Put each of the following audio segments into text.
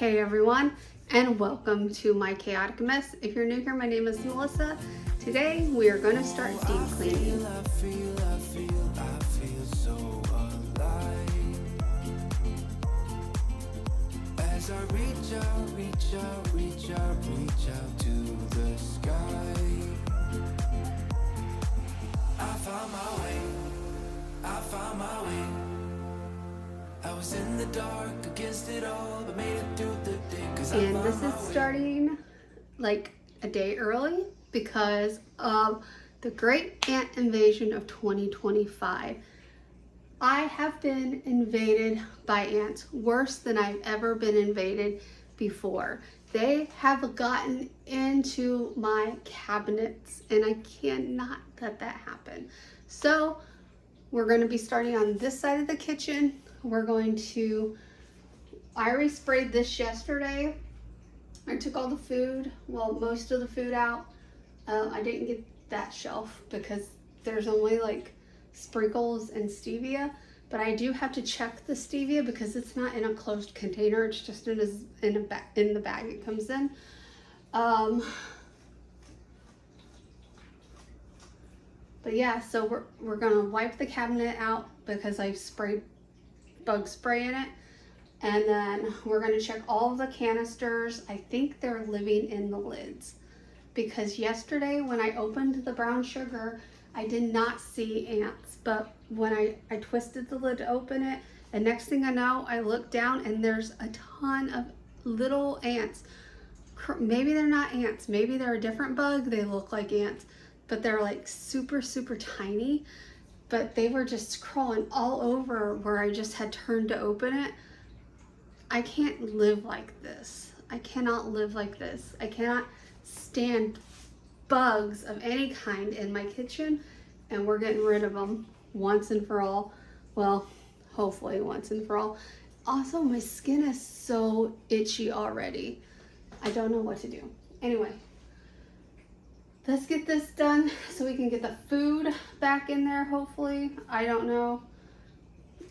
Hey everyone, and welcome to my chaotic mess. If you're new here, my name is Melissa. Today we are going to start deep cleaning. I feel so alive. As I reach out to the sky. I found my way. I was in the dark against it all, but made it through the day. And this is starting like a day early because of the great ant invasion of 2025. I have been invaded by ants worse than I've ever been invaded before. They have gotten into my cabinets and I cannot let that happen. So we're going to be starting on this side of the kitchen. I already sprayed this yesterday. I took all the food, well, most of the food out. I didn't get that shelf because there's only like sprinkles and stevia, but I do have to check the stevia because it's not in a closed container. It's just in the bag it comes in. But yeah, so we're gonna wipe the cabinet out because I sprayed bug spray in it. And then we're gonna check all of the canisters. I think they're living in the lids because yesterday when I opened the brown sugar, I did not see ants. But when I twisted the lid to open it, and next thing I know, I look down and there's a ton of little ants. Maybe they're not ants. Maybe they're a different bug. They look like ants, but they're like super, super tiny. But they were just crawling all over where I just had turned to open it. I can't live like this. I cannot live like this. I cannot stand bugs of any kind in my kitchen, and we're getting rid of them once and for all. Well, hopefully once and for all. Also, my skin is so itchy already. I don't know what to do. Anyway, let's get this done so we can get the food back in there, hopefully. I don't know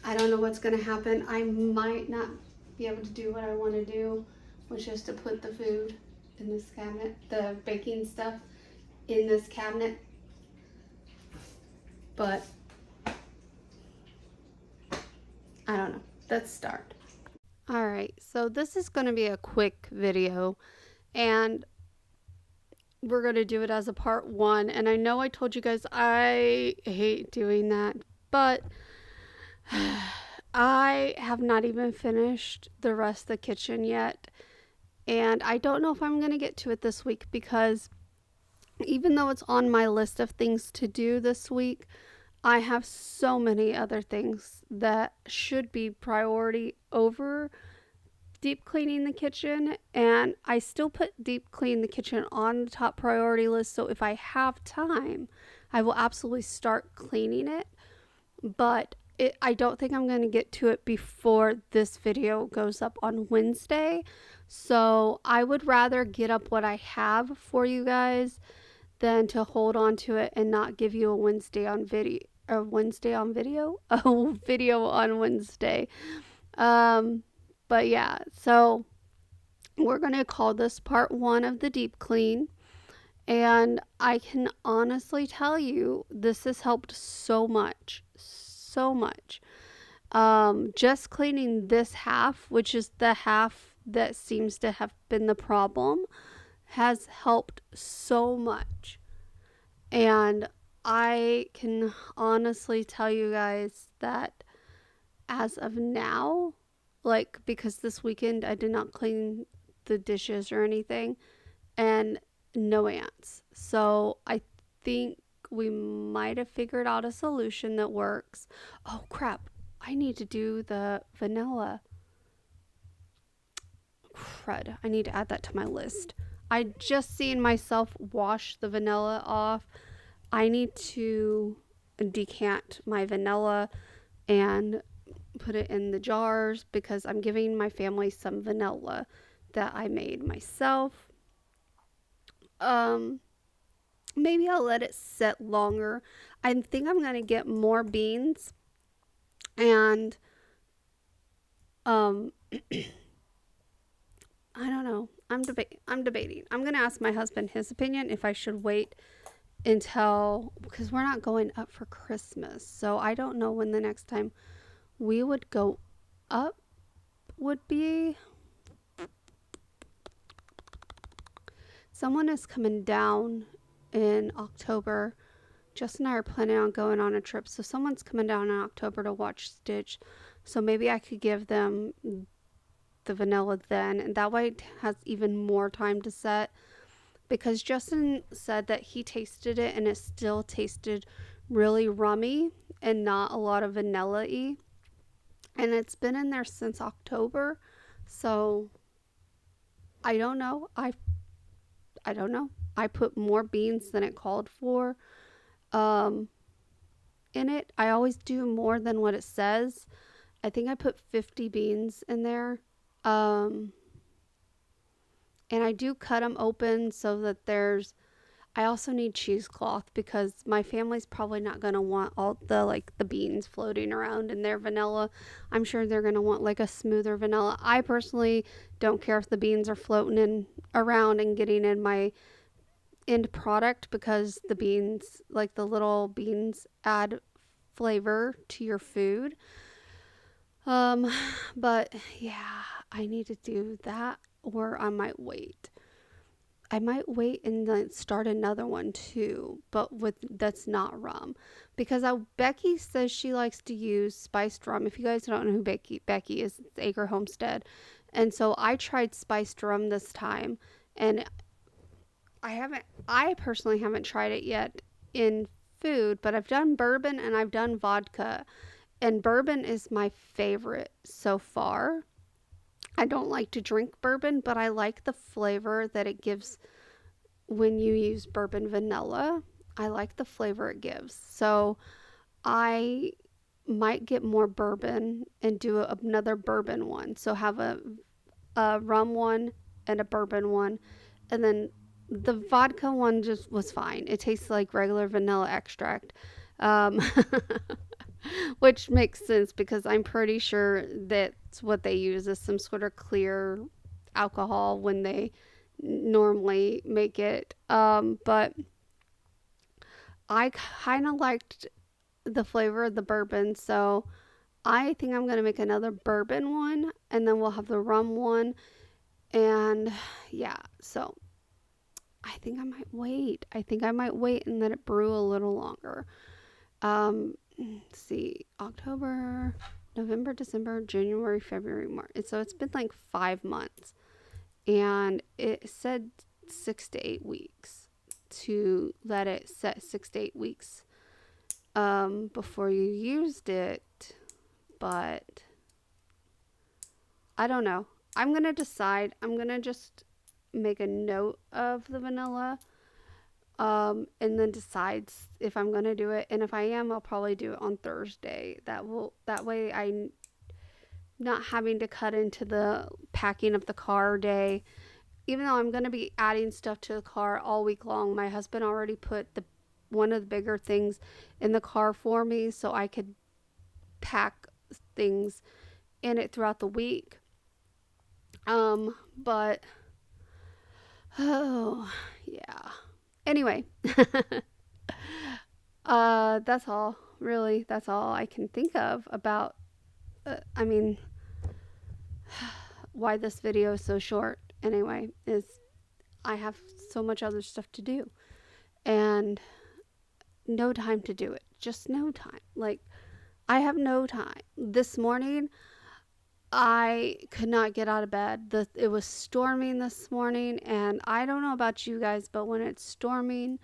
what's gonna happen. I might not be able to do what I want to do, which is to put the food in this cabinet, the baking stuff in this cabinet. But I don't know. Let's start. All right, so this is going to be a quick video, and we're going to do it as a part one. And I know I told you guys I hate doing that, but I have not even finished the rest of the kitchen yet. And I don't know if I'm going to get to it this week because even though it's on my list of things to do this week, I have so many other things that should be priority over deep cleaning the kitchen, and I still put deep clean the kitchen on the top priority list. So if I have time, I will absolutely start cleaning it, but I don't think I'm going to get to it before this video goes up on Wednesday. So I would rather get up what I have for you guys than to hold on to it and not give you a Wednesday on video. A video on Wednesday. But yeah, so we're going to call this part one of the deep clean. And I can honestly tell you, this has helped so much. So much. Just cleaning this half, which is the half that seems to have been the problem, has helped so much. And I can honestly tell you guys that as of now, like, because this weekend I did not clean the dishes or anything, and no ants. So I think we might have figured out a solution that works. Oh crap, I need to do the vanilla. Crud, I need to add that to my list. I just seen myself wash the vanilla off. I need to decant my vanilla and put it in the jars because I'm giving my family some vanilla that I made myself. Maybe I'll let it sit longer. I think I'm going to get more beans and I'm debating. I'm going to ask my husband his opinion if I should wait until, because we're not going up for Christmas. So I don't know when the next time we would go up would be. Someone is coming down in October. Jess and I are planning on going on a trip. So someone's coming down in October to watch Stitch. So maybe I could give them the vanilla then. And that way it has even more time to set. Because Justin said that he tasted it and it still tasted really rummy and not a lot of vanilla-y. And it's been in there since October. So I don't know. I don't know. I put more beans than it called for in it. I always do more than what it says. I think I put 50 beans in there. And I do cut them open so that there's, I also need cheesecloth because my family's probably not going to want all the beans floating around in their vanilla. I'm sure they're going to want like a smoother vanilla. I personally don't care if the beans are floating around and getting in my end product because the beans, like the little beans, add flavor to your food. But yeah, I need to do that, or I might wait. I might wait and then start another one too, but that's not rum, because Becky says she likes to use spiced rum. If you guys don't know who Becky is, it's Acre Homestead, and so I tried spiced rum this time, and I personally haven't tried it yet in food, but I've done bourbon and I've done vodka, and bourbon is my favorite so far. I don't like to drink bourbon, but I like the flavor that it gives when you use bourbon vanilla. I like the flavor it gives. So I might get more bourbon and do another bourbon one. So have a rum one and a bourbon one. And then the vodka one just was fine. It tastes like regular vanilla extract. Which makes sense because I'm pretty sure that's what they use is some sort of clear alcohol when they normally make it. But I kind of liked the flavor of the bourbon, so I think I'm going to make another bourbon one, and then we'll have the rum one. And yeah, so I think I might wait. And let it brew a little longer. Let's see, October, November, December, January, February, March. So it's been like 5 months, and it said 6 to 8 weeks to let it set 6 to 8 weeks before you used it, but I don't know. I'm gonna decide. I'm gonna just make a note of the vanilla and then decides if I'm gonna do it, and if I am, I'll probably do it on Thursday. That way I'm not having to cut into the packing of the car day. Even though I'm gonna be adding stuff to the car all week long, my husband already put one of the bigger things in the car for me so I could pack things in it throughout the week. But oh yeah. Anyway, that's all. Really, that's all I can think of about. Why this video is so short. Anyway, is I have so much other stuff to do, and no time to do it. Just no time. Like, I have no time. This morning, I could not get out of bed. It was storming this morning, and I don't know about you guys, but when it's storming,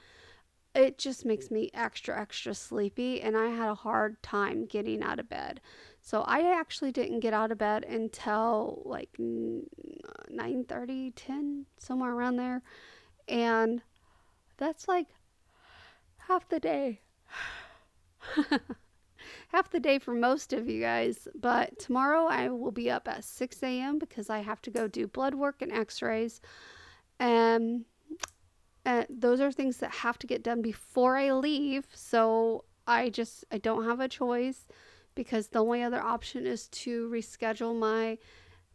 it just makes me extra sleepy, and I had a hard time getting out of bed. So I actually didn't get out of bed until like 9:30, 10, somewhere around there. And that's like half the day. Half the day for most of you guys. But tomorrow I will be up at 6 a.m. because I have to go do blood work and x-rays. And those are things that have to get done before I leave. So I don't have a choice, because the only other option is to reschedule my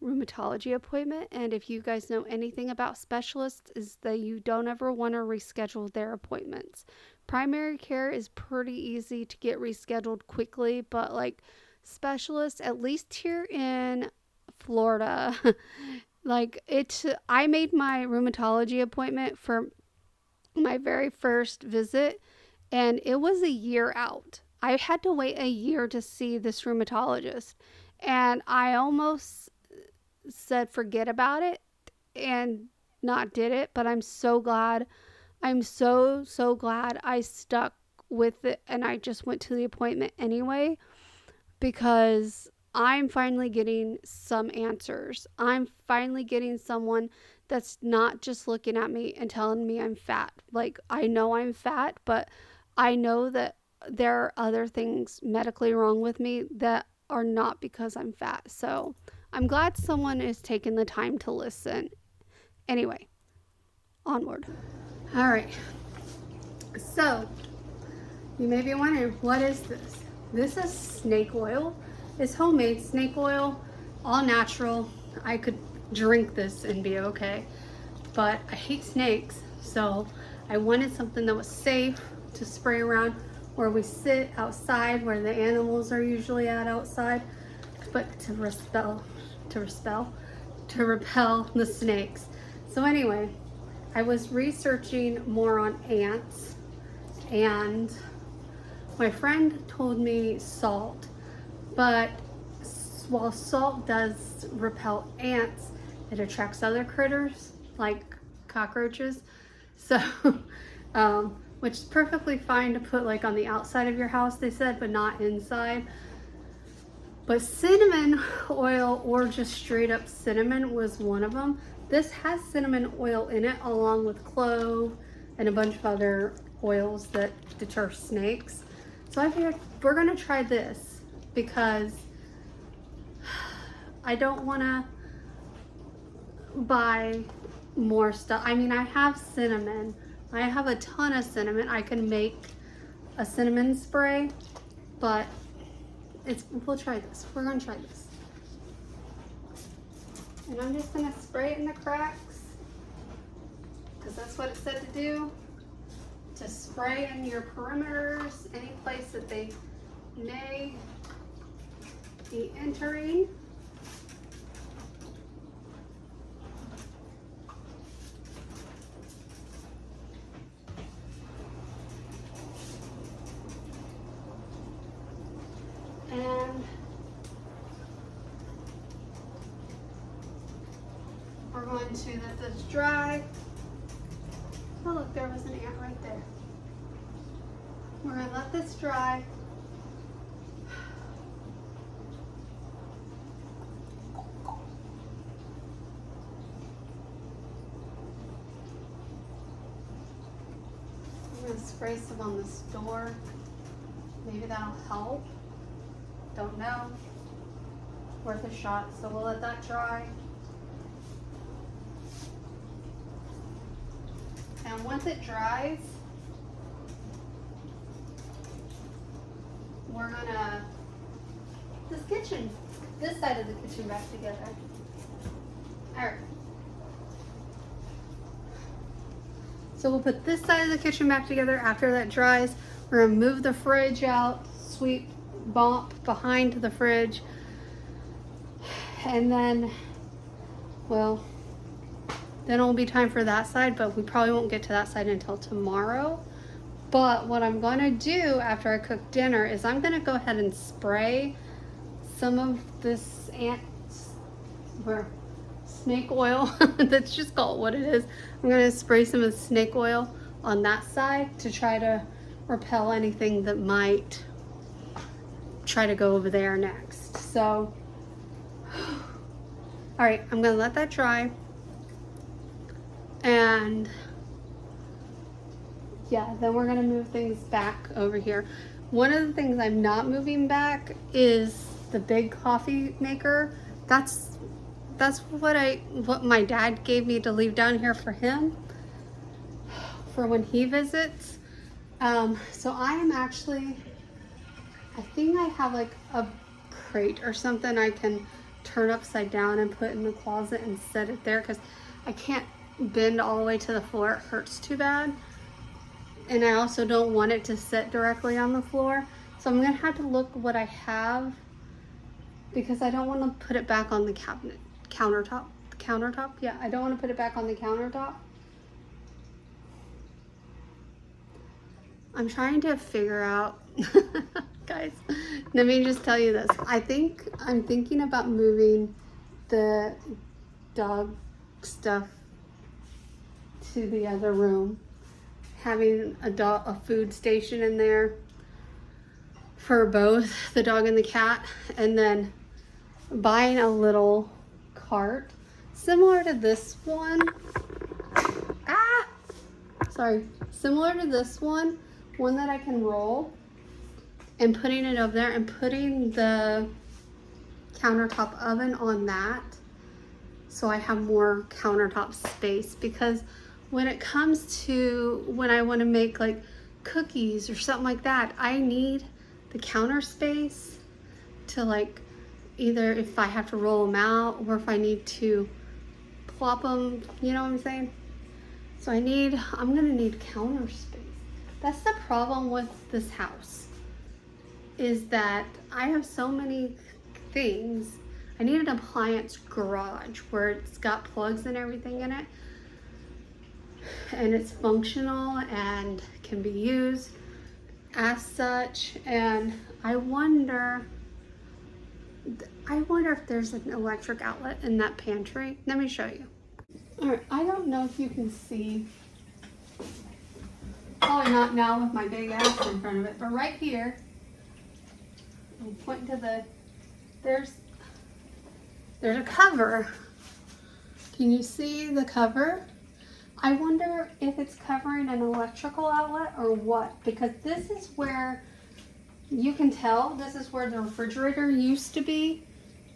rheumatology appointment. And if you guys know anything about specialists, is that you don't ever want to reschedule their appointments. Primary care is pretty easy to get rescheduled quickly, but like specialists, at least here in Florida, I made my rheumatology appointment for my very first visit, and it was a year out. I had to wait a year to see this rheumatologist, and I almost said forget about it and not did it, but I'm so glad. I'm so glad I stuck with it and I just went to the appointment anyway, because I'm finally getting some answers. I'm finally getting someone that's not just looking at me and telling me I'm fat. Like, I know I'm fat, but I know that there are other things medically wrong with me that are not because I'm fat. So I'm glad someone is taking the time to listen. Anyway, onward. All right. So you may be wondering, what is this? This is snake oil. It's homemade snake oil, all natural. I could drink this and be okay, but I hate snakes, so I wanted something that was safe to spray around where we sit outside, where the animals are usually at outside, but to repel the snakes. So anyway, I was researching more on ants, and my friend told me salt, but while salt does repel ants, it attracts other critters like cockroaches. So, which is perfectly fine to put like on the outside of your house, they said, but not inside. But cinnamon oil, or just straight up cinnamon, was one of them. This has cinnamon oil in it, along with clove and a bunch of other oils that deter snakes. So I figured we're gonna try this because I don't wanna buy more stuff. I mean, I have cinnamon. I have a ton of cinnamon. I can make a cinnamon spray, but we'll try this. We're gonna try this. And I'm just gonna spray it in the cracks, because that's what it said to do. To spray in your perimeters, any place that they may be entering. And we're going to let this dry. Oh look, there was an ant right there. We're going to let this dry. I'm going to spray some on this door. Maybe that'll help. Don't know. Worth a shot, so we'll let that dry. And once it dries, we're gonna this side of the kitchen back together. All right. So we'll put this side of the kitchen back together after that dries. We're gonna move the fridge out, sweep bump behind the fridge, and then, well, then it'll be time for that side, but we probably won't get to that side until tomorrow. But what I'm gonna do after I cook dinner is I'm gonna go ahead and spray some of this snake oil. That's just called what it is. I'm gonna spray some of the snake oil on that side to try to repel anything that might try to go over there next. So, all right, I'm gonna let that dry. And yeah, then we're gonna move things back over here. One of the things I'm not moving back is the big coffee maker. That's what my dad gave me to leave down here for him for when he visits. So I am actually, I think I have like a crate or something I can turn upside down and put in the closet and set it there because I can't bend all the way to the floor. It hurts too bad. And I also don't want it to sit directly on the floor. So I'm gonna have to look what I have because I don't want to put it back on the countertop. Yeah, I don't want to put it back on the countertop. I'm trying to figure out, guys, let me just tell you this. I'm thinking about moving the dog stuff to the other room, having a food station in there for both the dog and the cat, and then buying a little cart similar to this one. Similar to this one that I can roll, and putting it over there and putting the countertop oven on that, so I have more countertop space. Because when it comes to when I want to make like cookies or something like that, I need the counter space to, like, either if I have to roll them out or if I need to plop them, you know what I'm saying? So I'm gonna need counter space. That's the problem with this house, is that I have so many things. I need an appliance garage where it's got plugs and everything in it, and it's functional and can be used as such. And I wonder if there's an electric outlet in that pantry. Let me show you. All right, I don't know if you can see, probably not now with my big ass in front of it, but right here, I'm pointing to there's a cover. Can you see the cover? I wonder if it's covering an electrical outlet or what, because this is where you can tell this is where the refrigerator used to be,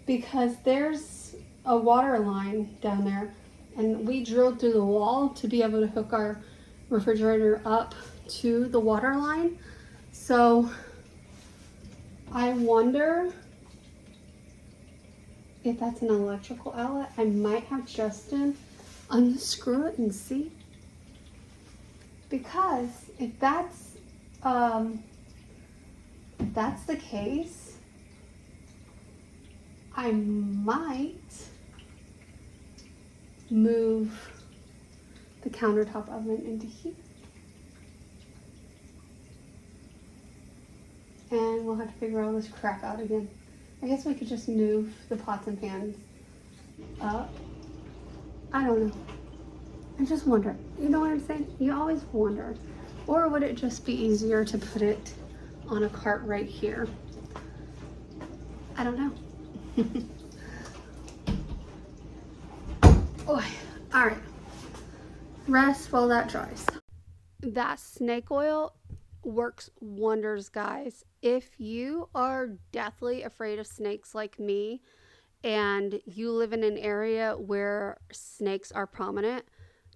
because there's a water line down there, and we drilled through the wall to be able to hook our refrigerator up to the water line. So I wonder if that's an electrical outlet. I might have Justin unscrew it and see, because if that's the case, I might move the countertop oven into here, and we'll have to figure all this crap out again. I guess we could just move the pots and pans up. I don't know. I just wonder. You know what I'm saying? You always wonder. Or would it just be easier to put it on a cart right here? I don't know. Oh, all right. Rest while that dries. That snake oil works wonders, guys. If you are deathly afraid of snakes like me, and you live in an area where snakes are prominent,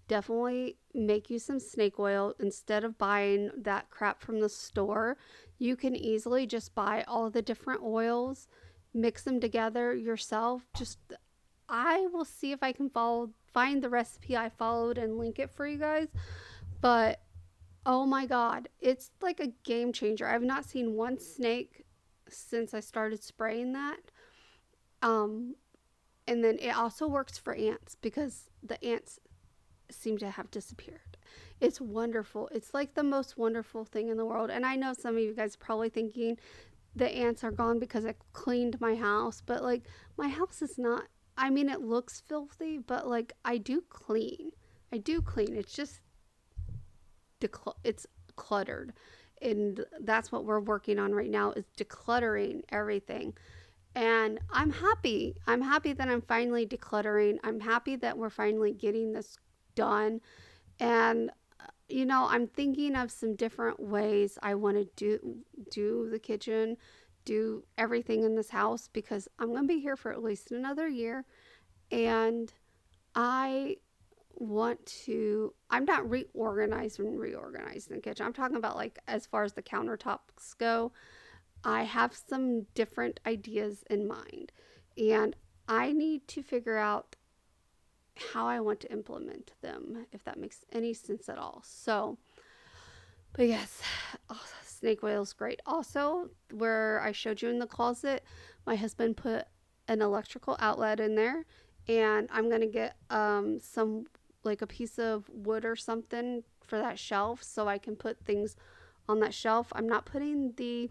definitely make you some snake oil. Instead of buying that crap from the store, you can easily just buy all the different oils, mix them together yourself. I will see if I can find the recipe I followed and link it for you guys. But oh my god, it's like a game changer. I've not seen one snake since I started spraying that. And then it also works for ants, because the ants seem to have disappeared. It's wonderful. It's like the most wonderful thing in the world. And I know some of you guys are probably thinking the ants are gone because I cleaned my house, but like, my house is not, I mean, it looks filthy, but like, I do clean. It's just it's cluttered, and that's what we're working on right now, is decluttering everything. And I'm happy that I'm finally decluttering. I'm happy that we're finally getting this done. And I'm thinking of some different ways I want to do the kitchen, do everything in this house, because I'm going to be here for at least another year. And I'm not reorganizing the kitchen. I'm talking about, like, as far as the countertops go, I have some different ideas in mind, and I need to figure out how I want to implement them, if that makes any sense at all. So, but yes, oh, snake oil is great. Also, where I showed you in the closet, my husband put an electrical outlet in there, and I'm gonna get some, like a piece of wood or something for that shelf so I can put things on that shelf. I'm not putting the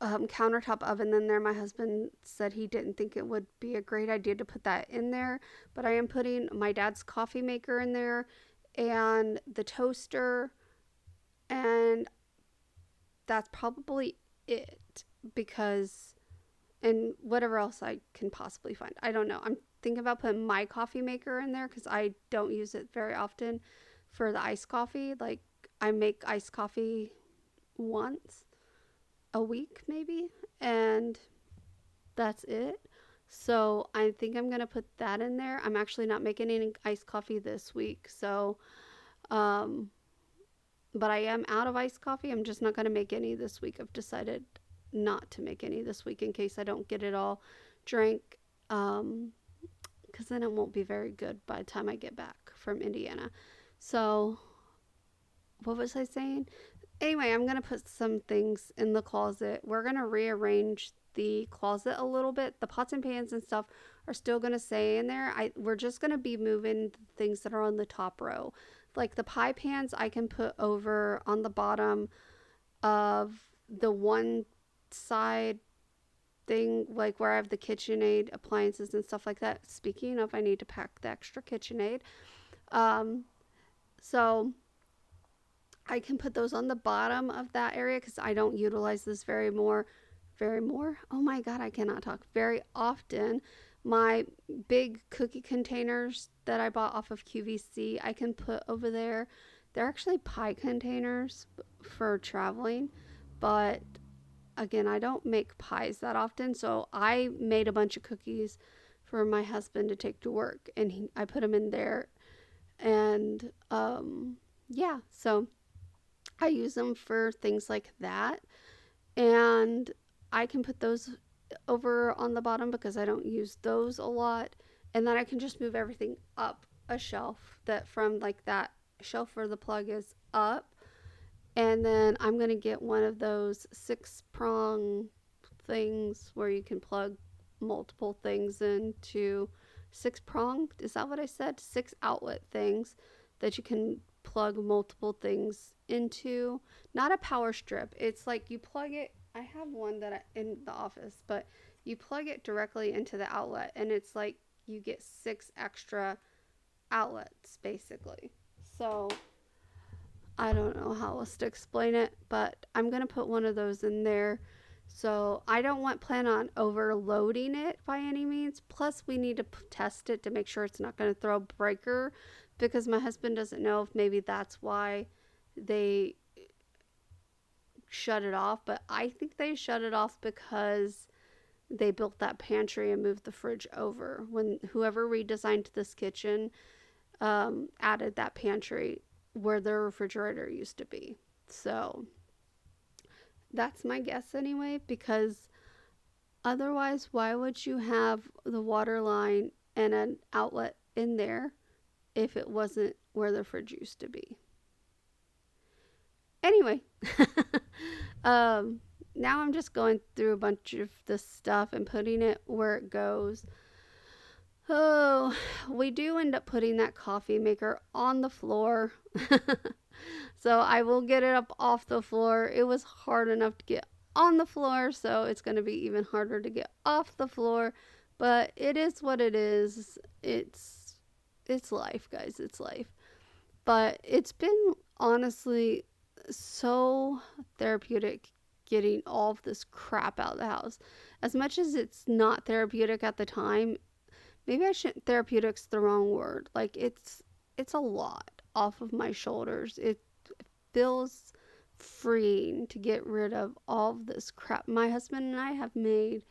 countertop oven in there. My husband said he didn't think it would be a great idea to put that in there, but I am putting my dad's coffee maker in there and the toaster, and that's probably it, because, and whatever else I can possibly find. I don't know. I'm thinking about putting my coffee maker in there because I don't use it very often for the iced coffee. Like, I make iced coffee once a week, maybe, and that's it. So I think I'm gonna put that in there. I'm actually not making any iced coffee this week, so um, but I am out of iced coffee. I'm just not gonna make any this week. I've decided not to make any this week in case I don't get it all drank, because then it won't be very good by the time I get back from Indiana. So what was I saying? Anyway, I'm gonna put some things in the closet. We're gonna rearrange the closet a little bit. The pots and pans and stuff are still gonna stay in there. We're just gonna be moving the things that are on the top row. Like the pie pans I can put over on the bottom of the one side thing, like where I have the KitchenAid appliances and stuff like that. Speaking of, I need to pack the extra KitchenAid. Um, so I can put those on the bottom of that area because I don't utilize this very more. Oh my God, I cannot talk very often. My big cookie containers that I bought off of QVC, I can put over there. They're actually pie containers for traveling, but again, I don't make pies that often. So I made a bunch of cookies for my husband to take to work, and I put them in there. And yeah, so I use them for things like that. And I can put those over on the bottom because I don't use those a lot. And then I can just move everything up a shelf, that from like that shelf where the plug is up. And then I'm going to get one of those 6-prong things where you can plug multiple things into. 6-prong, is that what I said? 6 outlet things that you can plug multiple things into. Not a power strip. It's like you plug it. I have one in the office, but you plug it directly into the outlet, and it's like you get 6 extra outlets basically. So I don't know how else to explain it, but I'm gonna put one of those in there. So I don't plan on overloading it by any means. Plus, we need to test it to make sure it's not going to throw a breaker, because my husband doesn't know if maybe that's why they shut it off. But I think they shut it off because they built that pantry and moved the fridge over. When whoever redesigned this kitchen added that pantry where the refrigerator used to be. So that's my guess anyway, because otherwise, why would you have the water line and an outlet in there if it wasn't where the fridge used to be? Anyway, now I'm just going through a bunch of this stuff and putting it where it goes. Oh, we do end up putting that coffee maker on the floor. So I will get it up off the floor. It was hard enough to get on the floor, so it's going to be even harder to get off the floor. But it is what it is. It's life, guys. It's life. But it's been honestly so therapeutic getting all of this crap out of the house. As much as it's not therapeutic at the time, maybe I shouldn't, therapeutic's the wrong word. Like it's a lot off of my shoulders. It feels freeing to get rid of all of this crap. My husband and I have made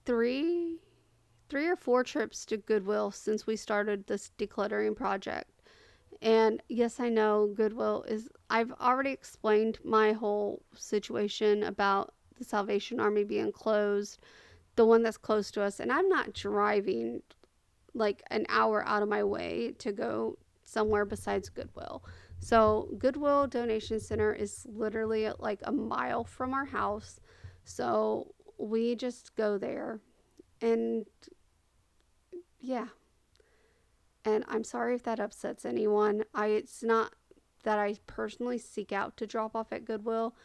three or four trips to Goodwill since we started this decluttering project. And yes, I know Goodwill is, I've already explained my whole situation about the Salvation Army being closed. the one that's close to us, and I'm not driving like an hour out of my way to go somewhere besides Goodwill. So Goodwill Donation Center is literally like a mile from our house. So we just go there, and yeah. And I'm sorry if that upsets anyone. It's not that I personally seek out to drop off at Goodwill.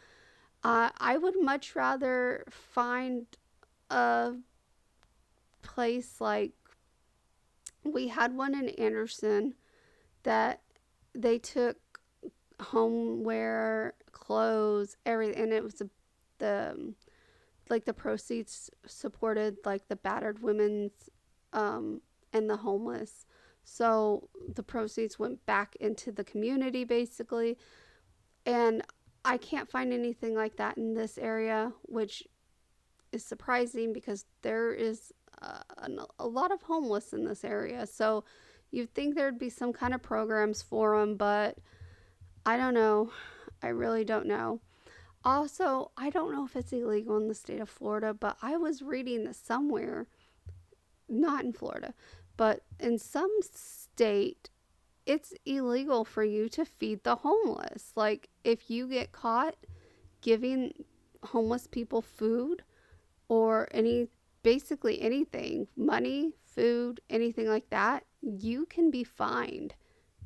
I would much rather find a place like, we had one in Anderson that they took homeware, clothes, everything, and it was the proceeds supported like the battered women's and the homeless. So the proceeds went back into the community basically. And I can't find anything like that in this area, which is surprising because there is a lot of homeless in this area. So you'd think there'd be some kind of programs for them, but I don't know. I really don't know. Also, I don't know if it's illegal in the state of Florida, but I was reading that somewhere, not in Florida, but in some state, it's illegal for you to feed the homeless. Like, if you get caught giving homeless people food or basically anything, money, food, anything like that, you can be fined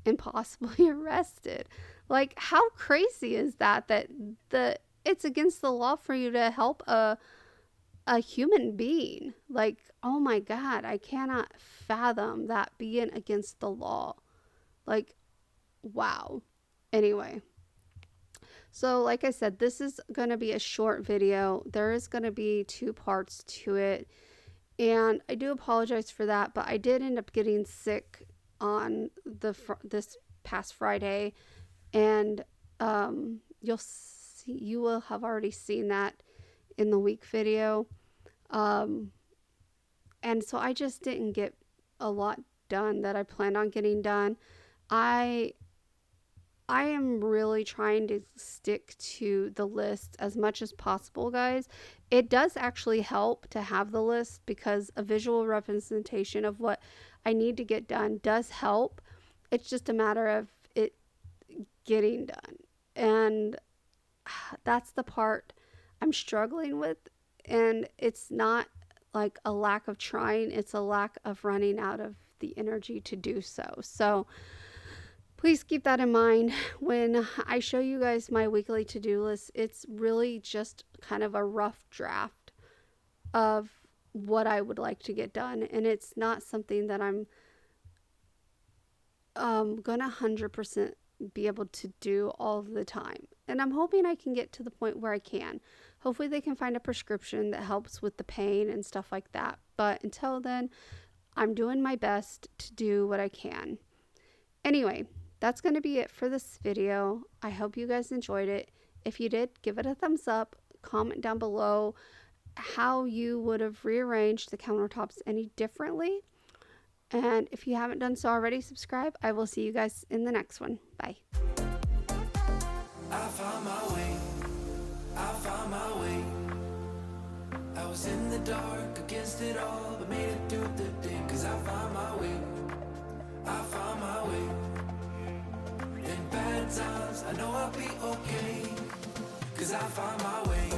and possibly arrested. Like, how crazy is that it's against the law for you to help a human being? Like, oh my God, I cannot fathom that being against the law. Like, wow. Anyway, so like I said, this is going to be a short video. There is going to be 2 parts to it, and I do apologize for that, but I did end up getting sick on this past Friday, and you will have already seen that in the week video. And so I just didn't get a lot done that I planned on getting done. I am really trying to stick to the list as much as possible, guys. It does actually help to have the list because a visual representation of what I need to get done does help. It's just a matter of it getting done. And that's the part I'm struggling with. And it's not like a lack of trying, it's a lack of running out of the energy to do so. So please keep that in mind when I show you guys my weekly to-do list. It's really just kind of a rough draft of what I would like to get done. And it's not something that I'm gonna 100% be able to do all the time. And I'm hoping I can get to the point where I can. Hopefully they can find a prescription that helps with the pain and stuff like that. But until then, I'm doing my best to do what I can. Anyway, that's going to be it for this video. I hope you guys enjoyed it. If you did, give it a thumbs up. Comment down below how you would have rearranged the countertops any differently. And if you haven't done so already, subscribe. I will see you guys in the next one. Bye. I found my way. I found my way. I was in the dark against it all, but made it through the day. 'Cause I found my way. I found my way. In bad times, I know I'll be okay. 'Cause I found my way.